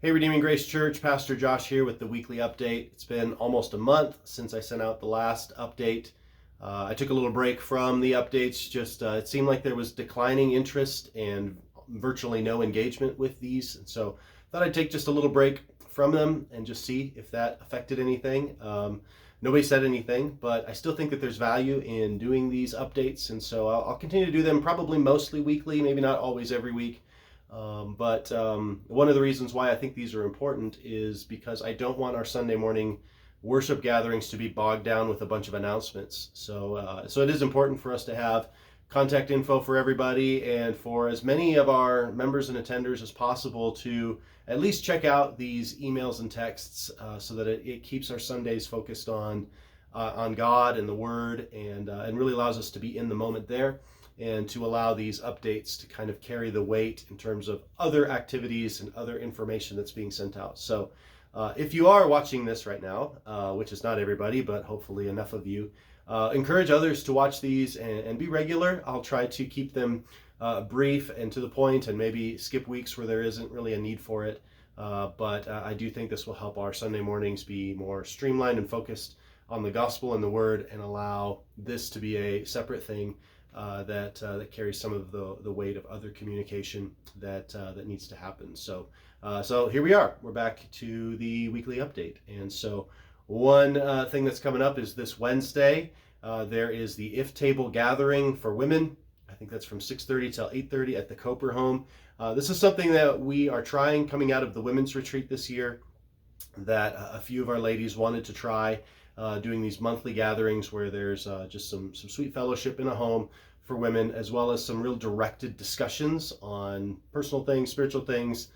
Hey, Redeeming Grace Church, Pastor Josh here with the weekly update. It's been almost a month since I sent out the last update. I took a little break from the updates. It seemed like there was declining interest and virtually no engagement with these. And so I thought I'd take just a little break from them and just see if that affected anything. Nobody said anything, but I still think that there's value in doing these updates. And so I'll continue to do them probably mostly weekly, maybe not always every week. But one of the reasons why I think these are important is because I don't want our Sunday morning worship gatherings to be bogged down with a bunch of announcements. So it is important for us to have contact info for everybody and for as many of our members and attenders as possible to at least check out these emails and texts so that it keeps our Sundays focused on God and the Word and really allows us to be in the moment there, and to allow these updates to kind of carry the weight in terms of other activities and other information that's being sent out. So if you are watching this right now, which is not everybody, but hopefully enough of you, encourage others to watch these and be regular. I'll try to keep them brief and to the point, and maybe skip weeks where there isn't really a need for it. But I do think this will help our Sunday mornings be more streamlined and focused on the gospel and the Word, and allow this to be a separate thing that carries some of the weight of other communication that needs to happen. So here we are. We're back to the weekly update. And so one thing that's coming up is this Wednesday. There is the If Table Gathering for women. I think that's from 6:30 till 8:30 at the Coper home. This is something that we are trying coming out of the women's retreat this year, that a few of our ladies wanted to try. Doing these monthly gatherings where there's just some sweet fellowship in a home for women, as well as some real directed discussions on personal things, spiritual things,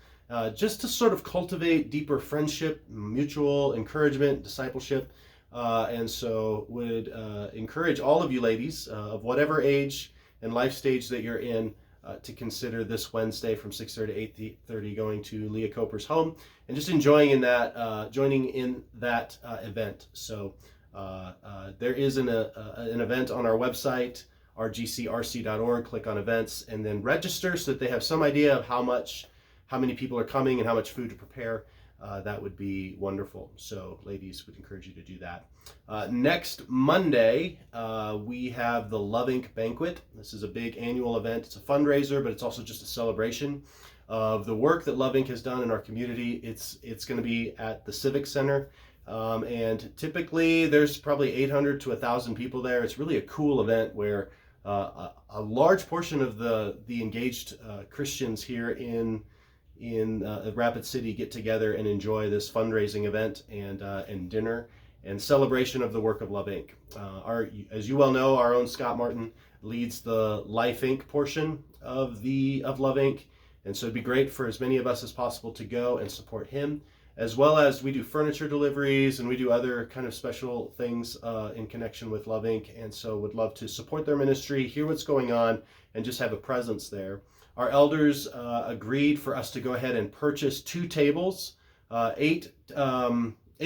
just to sort of cultivate deeper friendship, mutual encouragement, discipleship. And so would encourage all of you ladies of whatever age and life stage that you're in to consider this Wednesday from 6:30 to 8:30 going to Leah Coper's home and just joining in that event. So there is an event on our website, rgcrc.org. Click on events and then register so that they have some idea of how many people are coming and how much food to prepare. That would be wonderful. So ladies, would encourage you to do that. Next Monday, we have the INC Banquet. This is a big annual event. It's a fundraiser, but it's also just a celebration of the work that INC has done in our community. It's going to be at the Civic Center. And typically there's probably 800 to 1,000 people there. It's really a cool event where a large portion of the engaged Christians here in Rapid City get together and enjoy this fundraising event and dinner and celebration of the work of Love Inc. As you well know, our own Scott Martin leads the Life Inc. portion of Love Inc. And so it'd be great for as many of us as possible to go and support him, as well as we do furniture deliveries and we do other kind of special things in connection with Love Inc. And so would love to support their ministry, hear what's going on, and just have a presence there. Our elders agreed for us to go ahead and purchase 2 tables, 8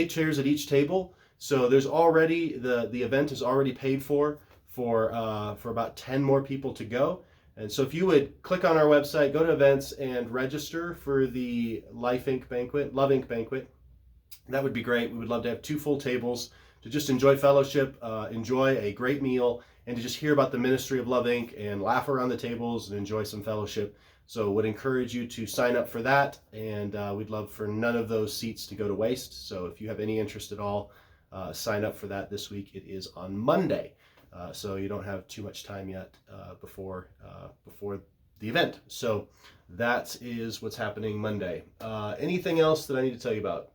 chairs at each table. So there's already the event is already paid for about 10 more people to go. And so if you would click on our website, go to events and register for the Love Inc. Banquet, that would be great. We would love to have 2 full tables to just enjoy fellowship, enjoy a great meal, and to just hear about the ministry of Love Inc. and laugh around the tables and enjoy some fellowship. So would encourage you to sign up for that, and we'd love for none of those seats to go to waste. So if you have any interest at all, sign up for that this week. It is on Monday, so you don't have too much time yet before the event. So that is what's happening Monday. Anything else that I need to tell you about?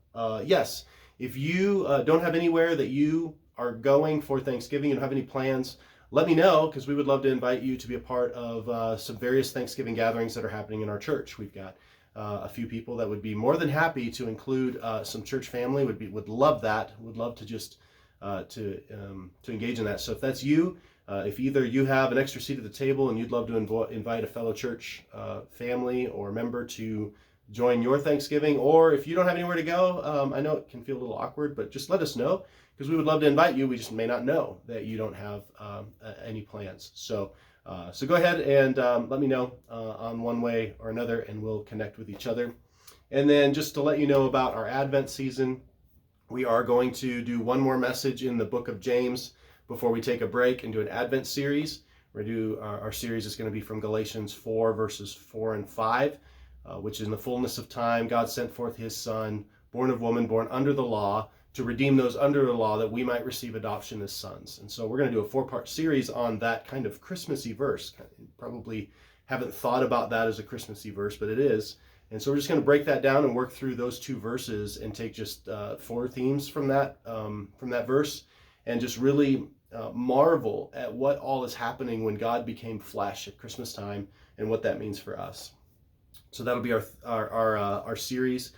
Yes, if you don't have anywhere that you are going for Thanksgiving and don't have any plans, let me know, because we would love to invite you to be a part of some various Thanksgiving gatherings that are happening in our church. We've got a few people that would be more than happy to include some church family. Would love that. Would love to just to engage in that. So if that's you, if either you have an extra seat at the table and you'd love to invite a fellow church family or member to join your Thanksgiving, or if you don't have anywhere to go, I know it can feel a little awkward, but just let us know, because we would love to invite you. We just may not know that you don't have any plans. So go ahead and let me know on one way or another, and we'll connect with each other. And then just to let you know about our Advent season, we are going to do one more message in the book of James before we take a break and do an Advent series. We're going to do our series is going to be from Galatians 4 verses 4 and 5, which in the fullness of time, God sent forth his Son, born of woman, born under the law, to redeem those under the law that we might receive adoption as sons. And so we're going to do a 4-part series on that kind of Christmassy verse. You probably haven't thought about that as a Christmassy verse, but it is. And so we're just going to break that down and work through those 2 verses and take just 4 themes from that verse, and just really marvel at what all is happening when God became flesh at Christmas time and what that means for us. So that'll be our series.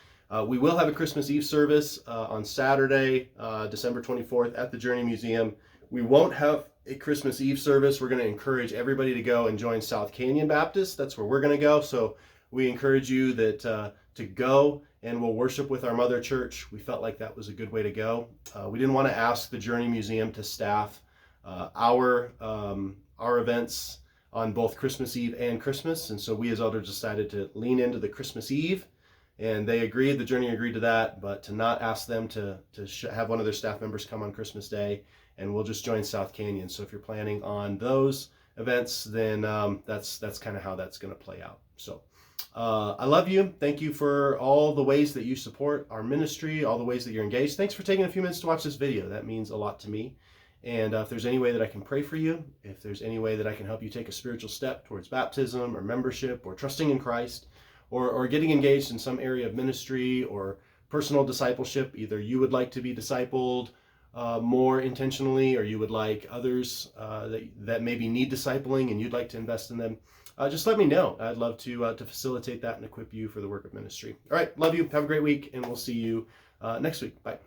We will have a Christmas Eve service on Saturday, December 24th at the Journey Museum. We won't have a Christmas Eve service. We're going to encourage everybody to go and join South Canyon Baptist. That's where we're going to go. So we encourage you that to go, and we'll worship with our mother church. We felt like that was a good way to go. We didn't want to ask the Journey Museum to staff our events on both Christmas Eve and Christmas, and so we as elders decided to lean into the Christmas Eve, and they agreed, the Journey agreed to that, but to not ask them to have one of their staff members come on Christmas Day, and we'll just join South Canyon. So if you're planning on those events, then that's kind of how that's going to play out. So I love you. Thank you for all the ways that you support our ministry, all the ways that you're engaged. Thanks for taking a few minutes to watch this video. That means a lot to me. And if there's any way that I can pray for you, if there's any way that I can help you take a spiritual step towards baptism or membership or trusting in Christ, or getting engaged in some area of ministry or personal discipleship, either you would like to be discipled more intentionally, or you would like others that maybe need discipling and you'd like to invest in them, just let me know. I'd love to facilitate that and equip you for the work of ministry. All right, love you. Have a great week, and we'll see you next week. Bye.